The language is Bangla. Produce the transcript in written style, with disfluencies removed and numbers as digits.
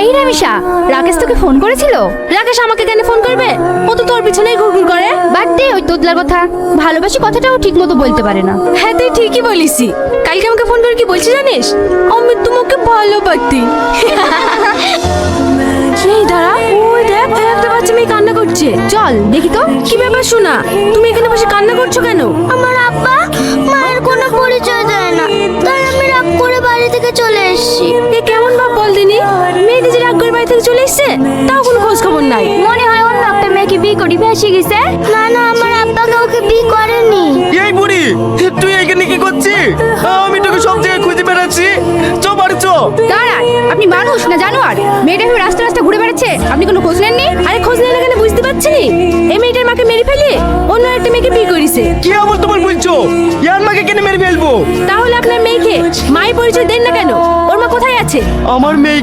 এই রামিসা, রাকেশ তোকে ফোন করেছিল? রাকেশ আমাকে কেন ফোন করবে? ও তো তোর পিছনেই ঘুরঘুর করে। বাদ দে ওই তোতলার কথা। ভালোবাসি কথাটাও ঠিক মতো বলতে পারে না। হ্যাঁ তুই ঠিকই বলিসি। কালকে আমাকে ফোন করে কি বলছি জানিস? আমি তোমাকে ভালোবাসি। এই দাঁড়া, ওই দেখ একটা বাচ্চা মেয়ে কান্না করছে। চল দেখি তো। কি ব্যাপার শোনা, তুমি এখানে বসে কান্না করছো কেন? আমার আব্বা মায়ের কোনো পরিচয় দেয় না, তাই আমি রাগ করে বাড়ি থেকে চলে এসেছি। এ কেমন ভাব বল দিনি? মেয়েটি যে রাগ করে বাড়ি থেকে চলে এসছে, তাও কোনো খোঁজ খবর নাই। মনে হয় অন্য একটা মেয়েকে বিয়ে করি ভেসে গেছে। না না, আমার আব্বা কাউকে বিয়ে করেনি। এই বুড়ি, তুই এখানে কি করছিস? আমি তোকে সব জায়গায় খুঁজে বেড়াচ্ছি। চ বাড়ি চ। দাঁড়ান, আপনি মানুষ না জানোয়ার? মেয়েটা হয়ে রাস্তা রাস্তা ঘুরে বেড়াচ্ছে, আপনি কোনো খোঁজ নেননি? আরে খোঁজ নিলে কেন বুঝতে পারছি নি? এই মেয়েটার মাকে মেরে ফেলি অন্য একটা মেয়েকে বিয়ে করেছে। কি আবার তোমার বলছো? ইয়ার মাকে কেন মেরে ফেলবো? তাহলে আপনার মেয়েকে মায়ের পরিচয় দেন না কেন? ওর মা কোথায় আছে? আমার মেয়ে